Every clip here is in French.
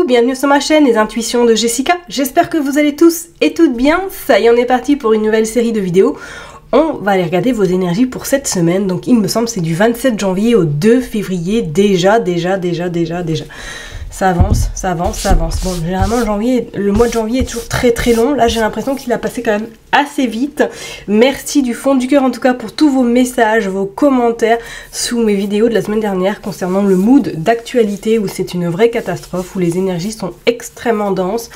bienvenue sur ma chaîne Les Intuitions de Jessica. J'espère que vous allez tous et toutes bien. Ça y est, on est parti pour une nouvelle série de vidéos. On va aller regarder vos énergies pour cette semaine. Donc il me semble c'est du 27 janvier au 2 février. Déjà. Ça avance. Bon, généralement, le mois de janvier est toujours très long. Là, j'ai l'impression qu'il a passé quand même assez vite. Merci du fond du cœur, en tout cas, pour tous vos messages, vos commentaires sous mes vidéos de la semaine dernière concernant le mood d'actualité où c'est une vraie catastrophe, où les énergies sont extrêmement denses.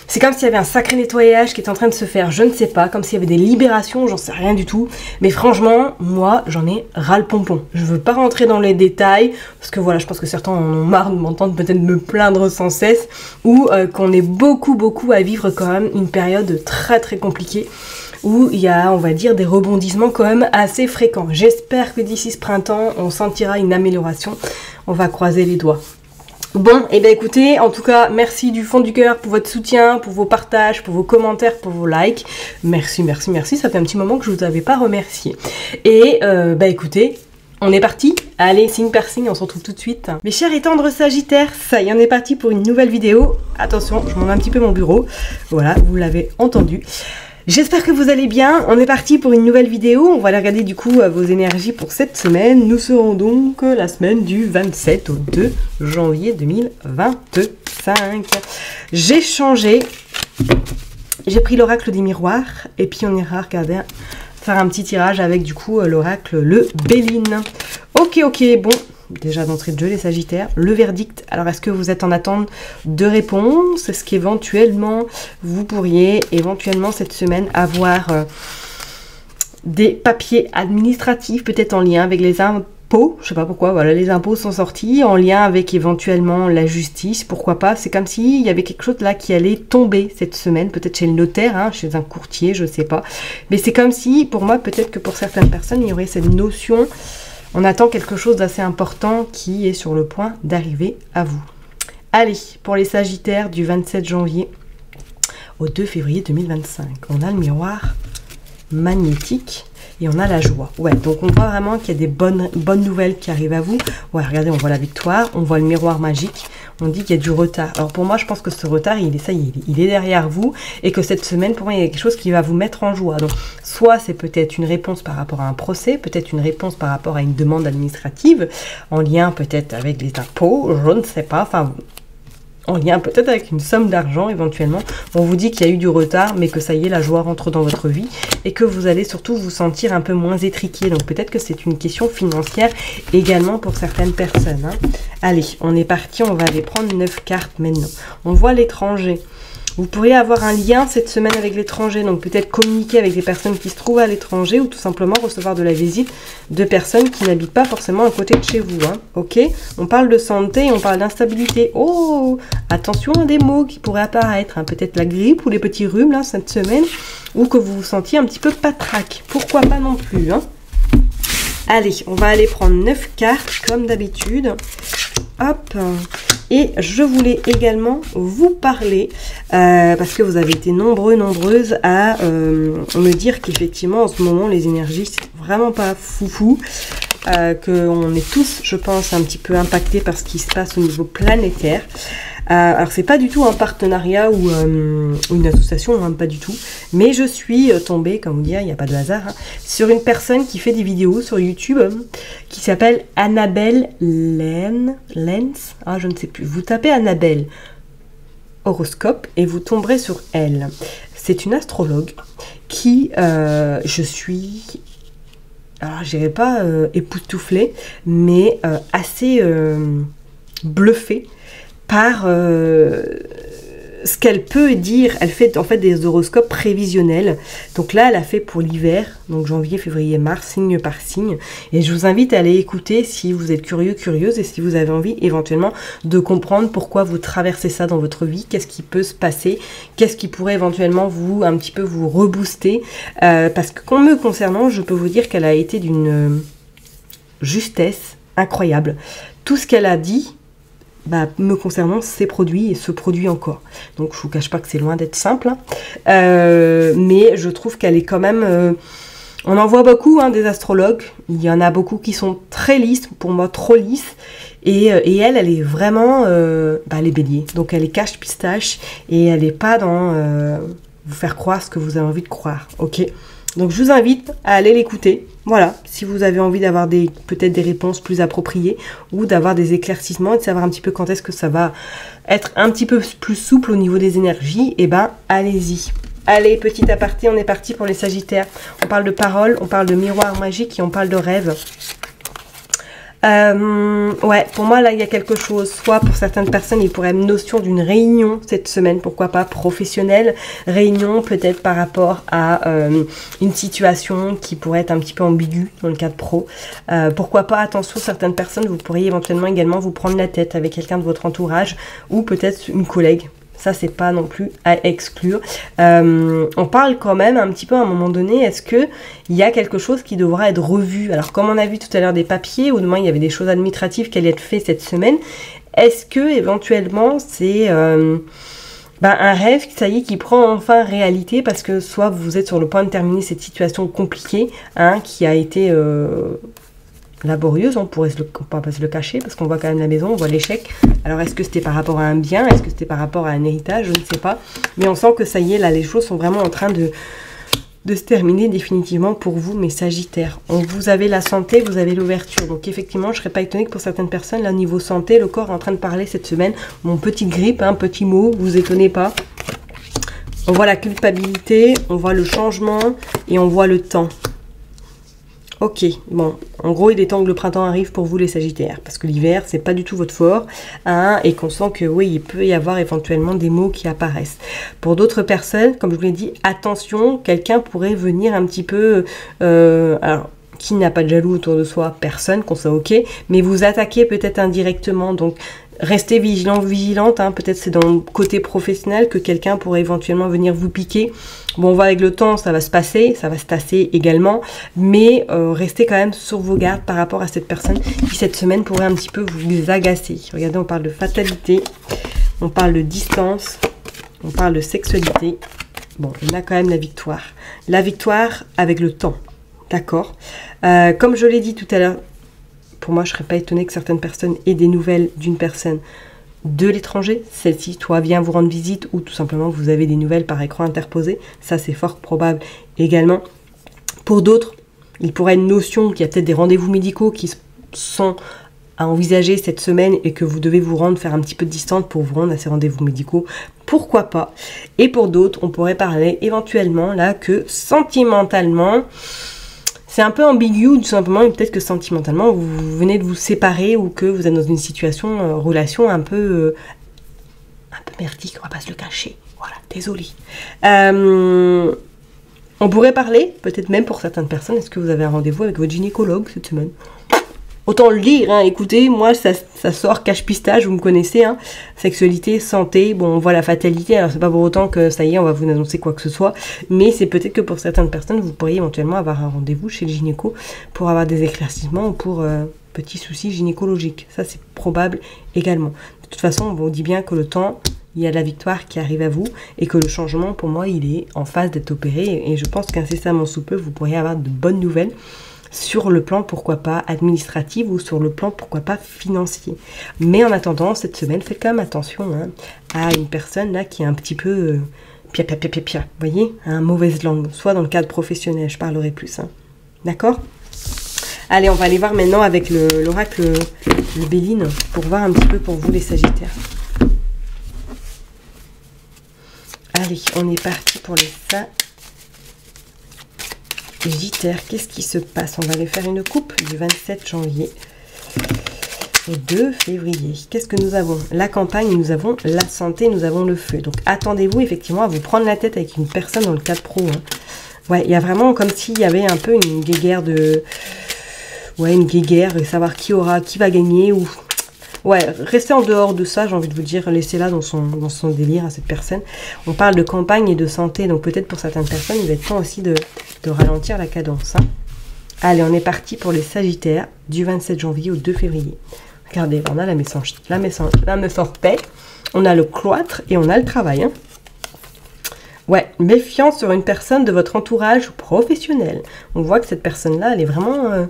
C'est comme s'il y avait un sacré nettoyage qui est en train de se faire, je ne sais pas, comme s'il y avait des libérations, j'en sais rien du tout. Mais franchement, moi, j'en ai ras le pompon. Je veux pas rentrer dans les détails, parce que voilà, je pense que certains en ont marre de m'entendre peut-être me plaindre sans cesse, ou qu'on est beaucoup à vivre quand même une période très compliquée, où il y a, on va dire, des rebondissements quand même assez fréquents. J'espère que d'ici ce printemps, on sentira une amélioration. On va croiser les doigts. Bon, et bien écoutez, en tout cas, merci du fond du cœur pour votre soutien, pour vos partages, pour vos commentaires, pour vos likes. Merci, ça fait un petit moment que je vous avais pas remercié. Et bah écoutez, on est parti. Allez, signe par signe, on se retrouve tout de suite. Mes chers et tendres sagittaires, ça y est, on est parti pour une nouvelle vidéo. Attention, je monte un petit peu mon bureau. Voilà, vous l'avez entendu. J'espère que vous allez bien, on est parti pour une nouvelle vidéo, on va aller regarder du coup vos énergies pour cette semaine. Nous serons donc la semaine du 27 au 2 janvier 2025. J'ai changé, j'ai pris l'oracle des miroirs et puis on ira regarder, faire un petit tirage avec du coup l'oracle le Béline. Ok, bon. Déjà d'entrée de jeu les sagittaires, le verdict. Alors est-ce que vous êtes en attente de réponse? Est-ce qu'éventuellement vous pourriez éventuellement cette semaine avoir des papiers administratifs peut-être en lien avec les impôts? Je sais pas pourquoi, voilà, les impôts sont sortis, en lien avec éventuellement la justice, pourquoi pas? C'est comme s'il y avait quelque chose là qui allait tomber cette semaine, peut-être chez le notaire, hein, chez un courtier, je sais pas. Mais c'est comme si, pour moi, peut-être que pour certaines personnes, il y aurait cette notion. On attend quelque chose d'assez important qui est sur le point d'arriver à vous. Allez, pour les sagittaires du 27 janvier au 2 février 2025, on a le miroir magnétique et on a la joie. Ouais, donc on voit vraiment qu'il y a des bonnes nouvelles qui arrivent à vous. Ouais, regardez, on voit la victoire, on voit le miroir magique. On dit qu'il y a du retard. Alors pour moi, je pense que ce retard, il est derrière vous et que cette semaine, pour moi, il y a quelque chose qui va vous mettre en joie. Donc, soit c'est peut-être une réponse par rapport à un procès, peut-être une réponse par rapport à une demande administrative, en lien peut-être avec les impôts, je ne sais pas, enfin, en lien peut-être avec une somme d'argent éventuellement. On vous dit qu'il y a eu du retard, mais que ça y est, la joie rentre dans votre vie et que vous allez surtout vous sentir un peu moins étriqué. Donc peut-être que c'est une question financière également pour certaines personnes. Hein. Allez, on est parti, on va aller prendre 9 cartes maintenant. On voit l'étranger. Vous pourriez avoir un lien cette semaine avec l'étranger, donc peut-être communiquer avec des personnes qui se trouvent à l'étranger ou tout simplement recevoir de la visite de personnes qui n'habitent pas forcément à côté de chez vous. Hein. Ok, on parle de santé, on parle d'instabilité. Oh, attention à des mots qui pourraient apparaître, hein. Peut-être la grippe ou les petits rhumes là, cette semaine, ou que vous vous sentiez un petit peu patraque. Pourquoi pas non plus, hein. Allez, on va aller prendre 9 cartes comme d'habitude. Hop. Et je voulais également vous parler, parce que vous avez été nombreuses à me dire qu'effectivement en ce moment les énergies c'est vraiment pas foufou, qu'on est tous, je pense, un petit peu impactés par ce qui se passe au niveau planétaire. Alors c'est pas du tout un partenariat ou une association, hein, pas du tout, mais je suis tombée, comme vous dire, il n'y a pas de hasard, hein, sur une personne qui fait des vidéos sur YouTube qui s'appelle Annabelle Lenz, ah je ne sais plus, vous tapez Annabelle horoscope et vous tomberez sur elle. C'est une astrologue qui, je suis, alors je dirais pas époustouflée, mais assez bluffée par ce qu'elle peut dire. Elle fait en fait des horoscopes prévisionnels. Donc là, elle a fait pour l'hiver, donc janvier, février, mars, signe par signe. Et je vous invite à aller écouter si vous êtes curieuse et si vous avez envie éventuellement de comprendre pourquoi vous traversez ça dans votre vie, qu'est-ce qui peut se passer, qu'est-ce qui pourrait éventuellement vous, un petit peu vous rebooster. Parce que qu'en me concernant, je peux vous dire qu'elle a été d'une justesse incroyable. Tout ce qu'elle a dit, bah, me concernant, c'est produit et se produit encore. Donc je vous cache pas que c'est loin d'être simple, hein. Mais je trouve qu'elle est quand même On en voit beaucoup, hein, des astrologues. Il y en a beaucoup qui sont très lisses, pour moi trop lisses. Et elle est vraiment... elle est bélier. Donc elle est cache pistache et elle n'est pas dans vous faire croire ce que vous avez envie de croire. Ok. Donc je vous invite à aller l'écouter. Voilà, si vous avez envie d'avoir peut-être des réponses plus appropriées ou d'avoir des éclaircissements et de savoir un petit peu quand est-ce que ça va être un petit peu plus souple au niveau des énergies, et ben allez-y. Allez, petit aparté, on est parti pour les Sagittaires. On parle de paroles, on parle de miroir magique et on parle de rêve. Ouais, pour moi, là, il y a quelque chose. Soit pour certaines personnes, il pourrait y avoir une notion d'une réunion cette semaine, pourquoi pas professionnelle. Réunion peut-être par rapport à une situation qui pourrait être un petit peu ambiguë dans le cadre pro. Pourquoi pas, attention, certaines personnes, vous pourriez éventuellement également vous prendre la tête avec quelqu'un de votre entourage ou peut-être une collègue. Ça, c'est pas non plus à exclure. On parle quand même un petit peu à un moment donné, est-ce qu'il y a quelque chose qui devra être revu? Alors, comme on a vu tout à l'heure des papiers, ou demain il y avait des choses administratives qui allaient être faites cette semaine, est-ce que éventuellement c'est un rêve, ça y est, qui prend enfin réalité parce que soit vous êtes sur le point de terminer cette situation compliquée, qui a été... laborieuse, on pourrait pas se le cacher parce qu'on voit quand même la maison, on voit l'échec. Alors est-ce que c'était par rapport à un bien, est-ce que c'était par rapport à un héritage, je ne sais pas, mais on sent que ça y est, là les choses sont vraiment en train de se terminer définitivement pour vous, mes Sagittaires. Vous avez la santé, vous avez l'ouverture, donc effectivement je ne serais pas étonnée que pour certaines personnes, là au niveau santé, le corps est en train de parler cette semaine. Mon petite grippe, petit mot, vous étonnez pas. On voit la culpabilité, on voit le changement et on voit le temps. Ok, bon, en gros, il est temps que le printemps arrive pour vous les Sagittaires, parce que l'hiver, c'est pas du tout votre fort, et qu'on sent que oui, il peut y avoir éventuellement des mots qui apparaissent. Pour d'autres personnes, comme je vous l'ai dit, attention, quelqu'un pourrait venir un petit peu, alors, qui n'a pas de jaloux autour de soi? Personne, qu'on soit ok, mais vous attaquez peut-être indirectement, donc restez vigilant, vigilante, peut-être c'est dans le côté professionnel que quelqu'un pourrait éventuellement venir vous piquer. Bon, on voit avec le temps, ça va se passer, ça va se tasser également, mais restez quand même sur vos gardes par rapport à cette personne qui cette semaine pourrait un petit peu vous agacer. Regardez, on parle de fatalité, on parle de distance, on parle de sexualité. Bon, on a quand même la victoire. La victoire avec le temps, d'accord? Comme je l'ai dit tout à l'heure, pour moi, je ne serais pas étonnée que certaines personnes aient des nouvelles d'une personne de l'étranger. Celle-ci, toi, vient vous rendre visite ou tout simplement vous avez des nouvelles par écran interposé. Ça, c'est fort probable également. Pour d'autres, il pourrait y avoir une notion qu'il y a peut-être des rendez-vous médicaux qui sont à envisager cette semaine et que vous devez vous rendre, faire un petit peu de distance pour vous rendre à ces rendez-vous médicaux. Pourquoi pas? Et pour d'autres, on pourrait parler éventuellement là que sentimentalement... c'est un peu ambigu, tout simplement, et peut-être que sentimentalement, vous venez de vous séparer ou que vous êtes dans une situation, relation un peu merdique, on va pas se le cacher. Voilà, désolé. On pourrait parler, peut-être même pour certaines personnes, est-ce que vous avez un rendez-vous avec votre gynécologue cette semaine? Autant le dire, écoutez, moi ça sort cache-pistache, vous me connaissez, sexualité, santé, bon on voit la fatalité, alors c'est pas pour autant que ça y est, on va vous annoncer quoi que ce soit, mais c'est peut-être que pour certaines personnes, vous pourriez éventuellement avoir un rendez-vous chez le gynéco pour avoir des éclaircissements ou pour petits soucis gynécologiques, ça c'est probable également. De toute façon, on vous dit bien que le temps, il y a la victoire qui arrive à vous et que le changement, pour moi, il est en phase d'être opéré et je pense qu'incessamment sous peu, vous pourriez avoir de bonnes nouvelles sur le plan, pourquoi pas, administratif ou sur le plan, pourquoi pas, financier. Mais en attendant, cette semaine, faites quand même attention à une personne là qui est un petit peu pia, vous voyez, mauvaise langue, soit dans le cadre professionnel, je parlerai plus. D'accord? Allez, on va aller voir maintenant avec l'oracle le Béline pour voir un petit peu pour vous les Sagittaires. Allez, on est parti pour les Sagittaires, qu'est-ce qui se passe? On va aller faire une coupe du 27 janvier au 2 février. Qu'est-ce que nous avons? La campagne, nous avons la santé, nous avons le feu. Donc attendez-vous effectivement à vous prendre la tête avec une personne dans le cadre pro. Ouais, il y a vraiment comme s'il y avait un peu une guéguerre de... Ouais, une guéguerre et savoir qui va gagner ou... Ouais, restez en dehors de ça, j'ai envie de vous dire, laissez-la dans son délire à cette personne. On parle de campagne et de santé, donc peut-être pour certaines personnes, il va être temps aussi de ralentir la cadence. Allez, on est parti pour les Sagittaires du 27 janvier au 2 février. Regardez, on a la méchanceté, on a le cloître et on a le travail. Ouais, méfiance sur une personne de votre entourage professionnel. On voit que cette personne-là, elle est vraiment...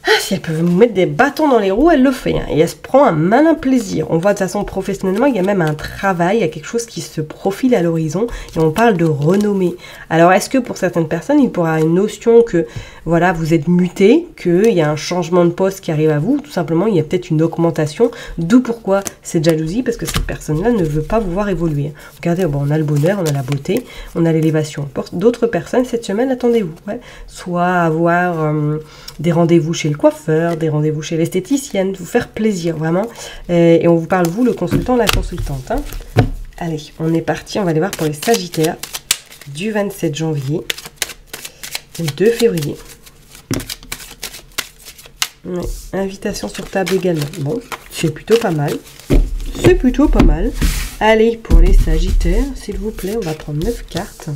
Ah, si elle peut vous mettre des bâtons dans les roues, elle le fait. Hein, et elle se prend un malin plaisir. On voit de toute façon professionnellement, il y a même un travail, il y a quelque chose qui se profile à l'horizon. Et on parle de renommée. Alors, est-ce que pour certaines personnes, il pourra avoir une notion que, voilà, vous êtes muté, qu'il y a un changement de poste qui arrive à vous. Tout simplement, il y a peut-être une augmentation. D'où pourquoi cette jalousie, parce que cette personne-là ne veut pas vous voir évoluer. Regardez, bon, on a le bonheur, on a la beauté, on a l'élévation. D'autres personnes, cette semaine, attendez-vous. Ouais, soit avoir des rendez-vous chez le coiffeur, des rendez-vous chez l'esthéticienne, vous faire plaisir, vraiment. Et on vous parle, vous, le consultant, la consultante. Hein. Allez, on est parti, on va aller voir pour les Sagittaires du 27 janvier au 2 février. Ouais, invitation sur table également. Bon, c'est plutôt pas mal. C'est plutôt pas mal. Allez, pour les Sagittaires, s'il vous plaît, on va prendre 9 cartes.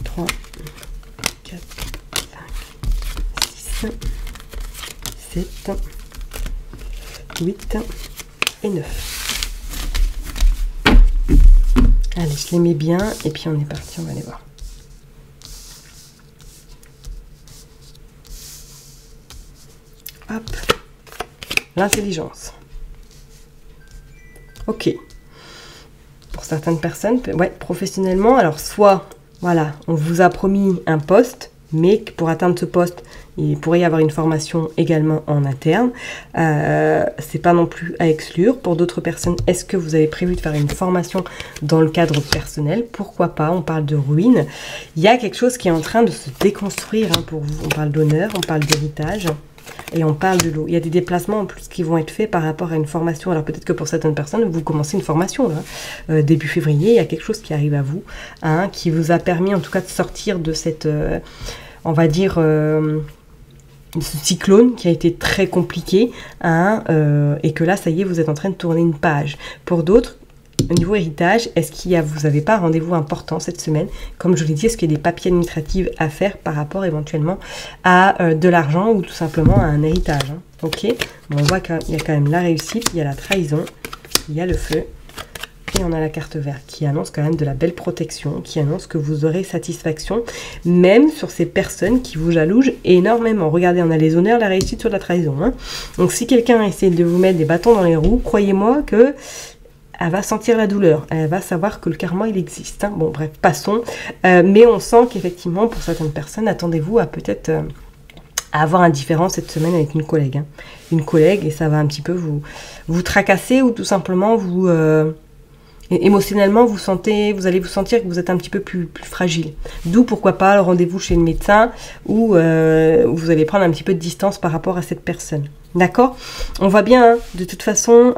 3, 4, 5, 6, 7, 8 et 9. Allez, je les mets bien et puis on est parti, on va aller voir. Hop, l'intelligence. Ok. Pour certaines personnes, ouais, professionnellement, alors soit, voilà, on vous a promis un poste, mais pour atteindre ce poste, il pourrait y avoir une formation également en interne. C'est pas non plus à exclure. Pour d'autres personnes, est-ce que vous avez prévu de faire une formation dans le cadre personnel? Pourquoi pas? On parle de ruines. Il y a quelque chose qui est en train de se déconstruire hein, pour vous. On parle d'honneur, on parle d'héritage. Et on parle de l'eau. Il y a des déplacements en plus qui vont être faits par rapport à une formation. Alors peut-être que pour certaines personnes, vous commencez une formation là. Début février, il y a quelque chose qui arrive à vous, hein, qui vous a permis en tout cas de sortir de cette, on va dire, ce cyclone qui a été très compliqué, hein, et que là, ça y est, vous êtes en train de tourner une page. Pour d'autres, au niveau héritage, est-ce qu'il y a, vous n'avez pas un rendez-vous important cette semaine? Comme je l'ai dit, est-ce qu'il y a des papiers administratifs à faire par rapport éventuellement à de l'argent ou tout simplement à un héritage hein. Ok, bon, on voit qu'il y a quand même la réussite, il y a la trahison, il y a le feu. Et on a la carte verte qui annonce quand même de la belle protection, qui annonce que vous aurez satisfaction, même sur ces personnes qui vous jalousent énormément. Regardez, on a les honneurs, la réussite sur la trahison. Hein. Donc si quelqu'un essaie de vous mettre des bâtons dans les roues, croyez-moi que elle va sentir la douleur, elle va savoir que le karma il existe. Hein. Bon bref, passons. Mais on sent qu'effectivement pour certaines personnes, attendez-vous à peut-être avoir un différend cette semaine avec une collègue. Hein. Une collègue et ça va un petit peu vous tracasser ou tout simplement vous... émotionnellement, vous allez vous sentir que vous êtes un petit peu plus fragile. D'où pourquoi pas le rendez-vous chez le médecin où vous allez prendre un petit peu de distance par rapport à cette personne. D'accord? On voit bien, hein, de toute façon...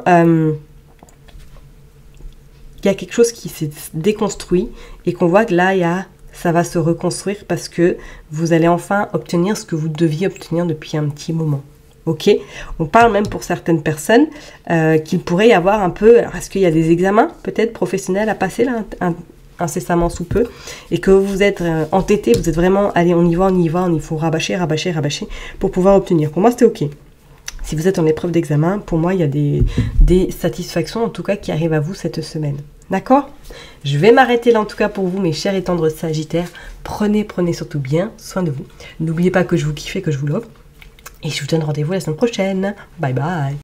il y a quelque chose qui s'est déconstruit et qu'on voit que là, ça va se reconstruire parce que vous allez enfin obtenir ce que vous deviez obtenir depuis un petit moment. Ok, on parle même pour certaines personnes qu'il pourrait y avoir un peu... Alors, est-ce qu'il y a des examens peut-être professionnels à passer là, incessamment sous peu et que vous êtes entêté, vous êtes vraiment... Allez, on y va, il faut rabâcher pour pouvoir obtenir. Pour moi, c'était ok. Si vous êtes en épreuve d'examen, pour moi, il y a des satisfactions, en tout cas, qui arrivent à vous cette semaine. D'accord? Je vais m'arrêter là, en tout cas, pour vous, mes chers et tendres Sagittaires. Prenez surtout bien soin de vous. N'oubliez pas que je vous kiffe et que je vous love. Et je vous donne rendez-vous la semaine prochaine. Bye bye!